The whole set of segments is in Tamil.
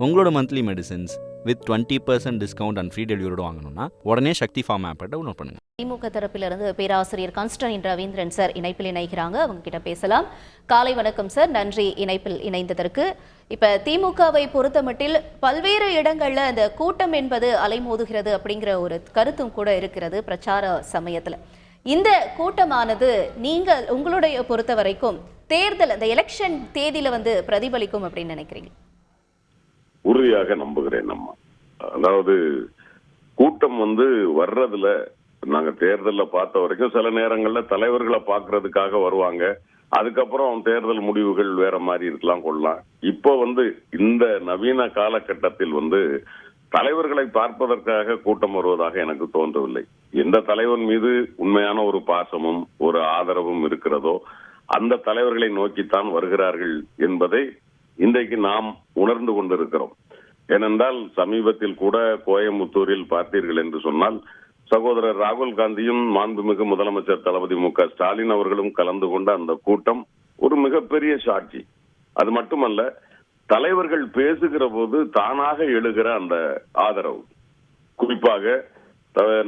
உங்களோட monthly medicines with 20% discount and free டெலிவரியோட வாங்கணும்னா உடனே சக்தி ஃபார்ம் ஆப்பை டவுன்லோட் பண்ணுங்க. திமுக தரப்பிலிருந்து பேராசிரியர் கான்ஸ்டன்டின் ரவீந்திரன் சார் இணைப்பில் இணைகிறாங்க. அவங்க கிட்ட பேசலாம். காலை வணக்கம் சார், நன்றி இணைப்பில் இணைந்ததற்கு. இப்ப திமுகவை பொறுத்தமட்டில் பல்வேறு இடங்கள்ல அந்த கூட்டம் என்பது அலைமோதுகிறது அப்படிங்கிற ஒரு கருத்தும் கூட இருக்கிறது பிரச்சார சமயத்துல. இந்த கூட்டமானது நீங்கள் உங்களுடைய பொறுத்த வரைக்கும் தேர்தல் அந்த எலெக்ஷன் தேதியில பிரதிபலிக்கும் அப்படின்னு நினைக்கிறீங்க? உறுதியாக நம்புகிறேன். அதாவது கூட்டம் வர்றதுல நாங்க தேர்தல்ல பார்த்த வரைக்கும் சில நேரங்கள்ல தலைவர்களை பாக்குறதுக்காக வருவாங்க. அதுக்கப்புறம் தேர்தல் முடிவுகள் வேற மாதிரி இருக்கலாம் கொள்ளலாம். இப்போ இந்த நவீன காலகட்டத்தில் தலைவர்களை பார்ப்பதற்காக கூட்டம் வருவதாக எனக்கு தோன்றவில்லை. எந்த தலைவன் மீது உண்மையான ஒரு பாசமும் ஒரு ஆதரவும் இருக்கிறதோ அந்த தலைவர்களை நோக்கித்தான் வருகிறார்கள் என்பதை இன்றைக்கு நாம் உணர்ந்து கொண்டிருக்கிறோம். ஏனென்றால் சமீபத்தில் கூட கோயம்புத்தூரில் பார்த்தீர்கள் என்று சொன்னால் சகோதரர் ராகுல் காந்தியும் மாண்புமிகு முதலமைச்சர் தளபதி மு.க. ஸ்டாலின் அவர்களும் கலந்து கொண்ட அந்த கூட்டம் ஒரு மிகப்பெரிய சாட்சி. அது மட்டுமல்ல, தலைவர்கள் பேசுகிற போது தானாக எழுகிற அந்த ஆதரவு, குறிப்பாக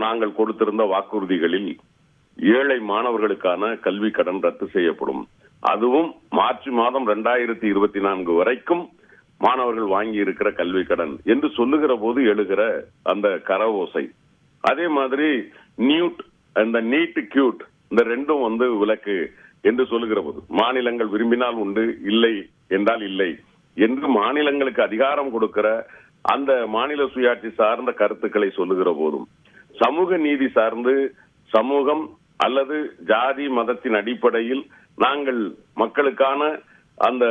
நாங்கள் கொடுத்திருந்த வாக்குறுதிகளில் ஏழை மாணவர்களுக்கான கல்வி கடன் ரத்து செய்யப்படும், அதுவும் மார்ச் மாதம் 2024 வரைக்கும் மாணவர்கள் வாங்கி இருக்கிற கல்வி கடன் என்று சொல்லுகிற போது எழுகிற அந்த கரவோசை, அதே மாதிரி நீட் கியூட் இந்த ரெண்டும் விலக்கு என்று சொல்லுகிற போது மாநிலங்கள் விரும்பினால் உண்டு, இல்லை என்றால் இல்லை என்று மாநிலங்களுக்கு அதிகாரம் கொடுக்கிற அந்த மாநில சுயாட்சி சார்ந்த கருத்துக்களை சொல்லுகிற போதும், சமூக நீதி சார்ந்து சமூகம் அல்லது ஜாதி மதத்தின் அடிப்படையில் நாங்கள் மக்களுக்கான அந்த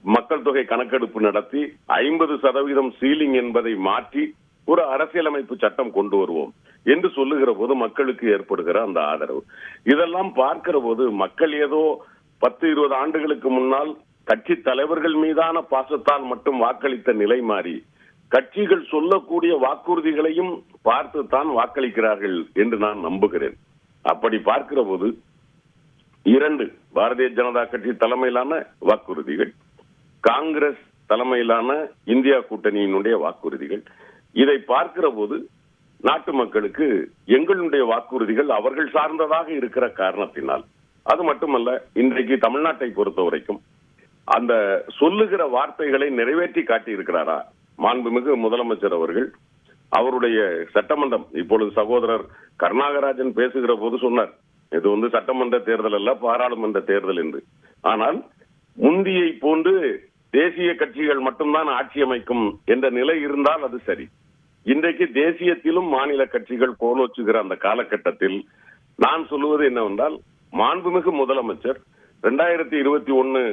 மக்கள் தொகை கணக்கெடுப்பு நடத்தி 50% சீலிங் என்பதை மாற்றி ஒரு அரசியலமைப்பு சட்டம் கொண்டு வருவோம் என்று சொல்லுகிற போது மக்களுக்கு ஏற்படுகிற அந்த ஆதரவு, இதெல்லாம் பார்க்கிற போது மக்கள் ஏதோ 10-20 ஆண்டுகளுக்கு முன்னால் கட்சி தலைவர்கள் மீதான பாசத்தால் மட்டும் வாக்களித்த நிலை மாறி கட்சிகள் சொல்லக்கூடிய வாக்குறுதிகளையும் பார்த்துத்தான் வாக்களிக்கிறார்கள் என்று நான் நம்புகிறேன். அப்படி பார்க்கிற போது 2 பாரதிய ஜனதா கட்சி தலைமையிலான வாக்குறுதிகள், காங்கிரஸ் தலைமையிலான இந்தியா கூட்டணியினுடைய வாக்குறுதிகள், இதை பார்க்கிற போது நாட்டு மக்களுக்கு எங்களுடைய வாக்குறுதிகள் அவர்கள் சார்ந்ததாக இருக்கிற காரணத்தினால், அது மட்டுமல்ல இன்றைக்கு தமிழ்நாட்டை பொறுத்த வரைக்கும் அந்த சொல்லுகிற வார்த்தைகளை நிறைவேற்றி காட்டி இருக்கிறாரா மாண்புமிகு முதலமைச்சர் அவர்கள். அவருடைய சட்டமன்றம், இப்பொழுது சகோதரர் கருணாகராஜன் பேசுகிற போது சொன்னார், இது சட்டமன்ற தேர்தல் அல்ல பாராளுமன்ற தேர்தல் என்று. ஆனால் முந்தியை போன்று தேசிய கட்சிகள் மட்டும்தான் ஆட்சி அமைக்கும் என்ற நிலை இருந்தால் அது சரி. இன்றைக்கு தேசியத்திலும் மாநில கட்சிகள் கோலோச்சுகிற அந்த காலகட்டத்தில் நான் சொல்லுவது என்னவென்றால், மாண்புமிகு முதலமைச்சர் 2021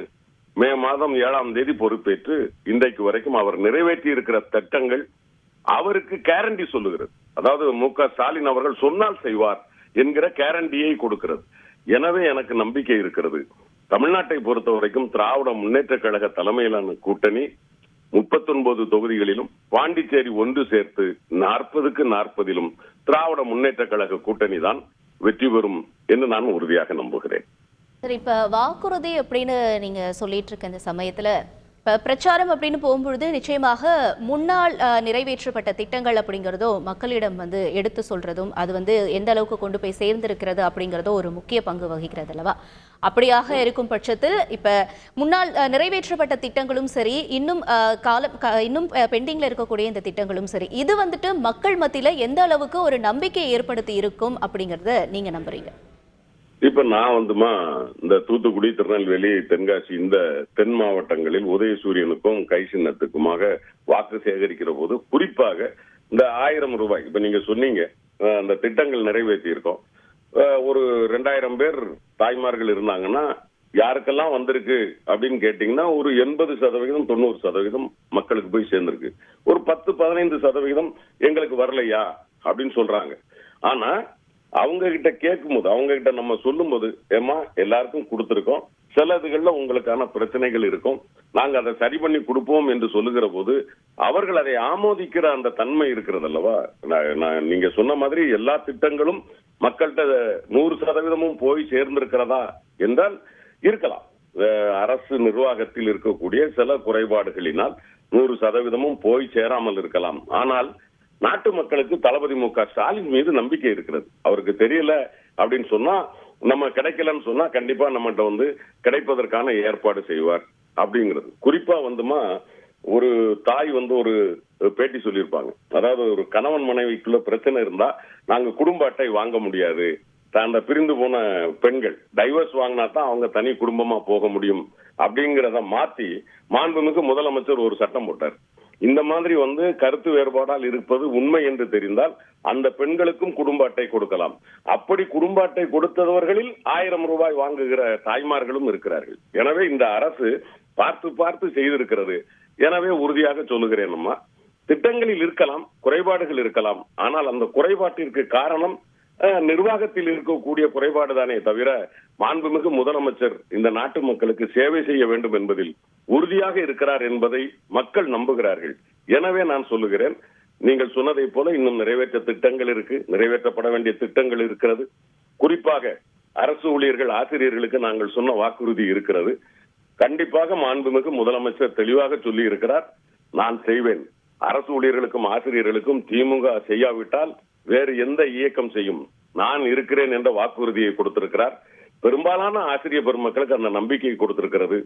மே மாதம் 7ஆம் தேதி பொறுப்பேற்று இன்றைக்கு வரைக்கும் அவர் நிறைவேற்றி இருக்கிற திட்டங்கள் அவருக்கு கேரண்டி சொல்லுகிறது. அதாவது மு.க. ஸ்டாலின் அவர்கள் சொன்னால் செய்வார் என்கிற கேரண்டியை கொடுக்கிறது. எனவே எனக்கு நம்பிக்கை இருக்கிறது. தமிழ்நாட்டை பொறுத்த வரைக்கும் திராவிட முன்னேற்ற கழக தலைமையிலான கூட்டணி 39 தொகுதிகளிலும், பாண்டிச்சேரி ஒன்று சேர்த்து 40க்கு 40லும் திராவிட முன்னேற்ற கழக கூட்டணி தான் வெற்றி பெறும் என்று நான் உறுதியாக நம்புகிறேன். சரி, இப்ப வாக்குறுதி அப்படின்னு நீங்க சொல்லிட்டு இருக்க இந்த சமயத்துல இப்ப பிரச்சாரம் அப்படின்னு போகும்பொழுது நிச்சயமாக முன்னாள் நிறைவேற்றப்பட்ட திட்டங்கள் அப்படிங்கிறதோ மக்களிடம் எடுத்து சொல்றதும் அது எந்த அளவுக்கு கொண்டு போய் சேர்ந்திருக்கிறது அப்படிங்கிறதோ ஒரு முக்கிய பங்கு வகிக்கிறது அல்லவா? அப்படியாக இருக்கும் பட்சத்தில் இப்ப முன்னாள் நிறைவேற்றப்பட்ட திட்டங்களும் சரி, இன்னும் பெண்டிங்ல இருக்கக்கூடிய இந்த திட்டங்களும் சரி, இது மக்கள் மத்தியில எந்த அளவுக்கு ஒரு நம்பிக்கை ஏற்படுத்தி இருக்கும் அப்படிங்கறத நீங்க நம்புறீங்க? இப்ப நான் இந்த தூத்துக்குடி, திருநெல்வேலி, தென்காசி இந்த தென் மாவட்டங்களில் உதயசூரியனுக்கும் கை சின்னத்துக்குமாக வாக்கு சேகரிக்கிற போது, குறிப்பாக இந்த 1000 ரூபாய் இப்ப நீங்க சொன்னீங்க அந்த திட்டங்கள் நிறைவேற்றி இருக்கோம். ஒரு 2000 பேர் தாய்மார்கள் இருந்தாங்கன்னா யாருக்கெல்லாம் வந்திருக்கு அப்படின்னு கேட்டீங்கன்னா ஒரு 80% 90% மக்களுக்கு போய் சேர்ந்திருக்கு. ஒரு 10-15% எங்களுக்கு வரலையா அப்படின்னு சொல்றாங்க. ஆனா அவங்க கிட்ட கேட்கும் போது, அவங்க கிட்ட நம்ம சொல்லும் போது, ஏமா எல்லாருக்கும் கொடுத்திருக்கோம், சிலதுகள்ல உங்களுக்கான பிரச்சனைகள் இருக்கும், நாங்க அதை சரி பண்ணி கொடுப்போம் என்று சொல்லுகிற போது அவர்கள் அதை ஆமோதிக்கிற அந்த தன்மை இருக்கிறது அல்லவா? நீங்க சொன்ன மாதிரி எல்லா திட்டங்களும் மக்கள்கிட்ட 100% போய் சேர்ந்திருக்கிறதா என்றால் இருக்கலாம். அரசு நிர்வாகத்தில் இருக்கக்கூடிய சில குறைபாடுகளினால் 100% போய் சேராமல் இருக்கலாம். ஆனால் நாட்டு மக்களுக்கு தளபதி மு.க. ஸ்டாலின் மீது நம்பிக்கை இருக்கிறது. அவருக்கு தெரியல அப்படின்னு சொன்னா, நம்ம கிடைக்கலன்னு சொன்னா கண்டிப்பா நம்மகிட்ட வந்து கிடைப்பதற்கான ஏற்பாடு செய்வார் அப்படிங்கிறது. குறிப்பா வந்துமா ஒரு தாய் வந்து ஒரு பேட்டி சொல்லியிருப்பாங்க. அதாவது ஒரு கணவன் மனைவிக்குள்ள பிரச்சனை இருந்தா நாங்க குடும்ப அட்டை வாங்க முடியாது. அந்த பிரிந்து போன பெண்கள் டைவர்ஸ் வாங்கினா தான் அவங்க தனி குடும்பமா போக முடியும் அப்படிங்கிறத மாத்தி மாண்புமிகு முதலமைச்சர் ஒரு சட்டம் போட்டார். இந்த மாதிரி வந்து கருத்து வேறுபாடால் இருப்பது உண்மை என்று தெரிந்தால் அந்த பெண்களுக்கும் குடும்ப அட்டை கொடுக்கலாம். அப்படி குடும்ப அட்டை கொடுத்தவர்களில் 1000 ரூபாய் வாங்குகிற தாய்மார்களும் இருக்கிறார்கள். எனவே இந்த அரசு பார்த்து பார்த்து செய்திருக்கிறது. எனவே உறுதியாக சொல்லுகிறேன், அம்மா திட்டங்களில் இருக்கலாம், குறைபாடுகள் இருக்கலாம். ஆனால் அந்த குறைபாட்டிற்கு காரணம் நிர்வாகத்தில் இருக்கக்கூடிய குறைபாடு தானே தவிர மாண்புமிகு முதலமைச்சர் இந்த நாட்டு மக்களுக்கு சேவை செய்ய வேண்டும் என்பதில் உறுதியாக இருக்கிறார் என்பதை மக்கள் நம்புகிறார்கள். எனவே நான் சொல்லுகிறேன், நீங்கள் சொன்னதை போல இன்னும் நிறைவேற்ற திட்டங்கள் இருக்கு, நிறைவேற்றப்பட வேண்டிய திட்டங்கள் இருக்கிறது. குறிப்பாக அரசு ஊழியர்கள், ஆசிரியர்களுக்கு நாங்கள் சொன்ன வாக்குறுதி இருக்கிறது. கண்டிப்பாக மாண்புமிகு முதலமைச்சர் தெளிவாக சொல்லி இருக்கிறார், நான் செய்வேன். அரசு ஊழியர்களுக்கும் ஆசிரியர்களுக்கும் திமுக செய்யாவிட்டால் வேறு எந்த இயக்கம் செய்யும், நான் இருக்கிறேன் என்ற வாக்குறுதியை கொடுத்திருக்கிறார். பெரும்பாலான ஆசிரியர் பெருமக்களுக்கு அந்த நம்பிக்கையை கொடுத்திருக்கிறது.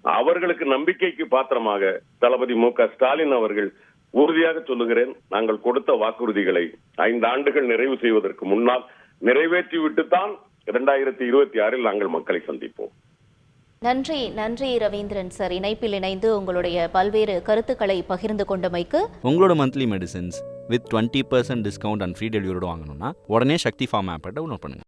அவர்களுக்கு நம்பிக்கைக்கு பாத்திரமாக தளபதி மு.க. ஸ்டாலின் அவர்கள் உறுதியாக சொல்லுகிறேன், நாங்கள் கொடுத்த வாக்குறுதிகளை 5 ஆண்டுகள் நிறைவு செய்வதற்கு முன்னால் நிறைவேற்றிவிட்டுத்தான் 2026 நாங்கள் மக்களை சந்திப்போம். நன்றி ரவீந்திரன் சார், இணைப்பில் இணைந்து உங்களுடைய பல்வேறு கருத்துக்களை பகிர்ந்து கொண்டமைக்கு. உங்களோட monthly medicines with 20% discount and free டெலிவரியோட வாங்கணும்னா உடனே சக்தி ஃபார்ம் ஆப்பை டவுன்லோட் பண்ணுங்க.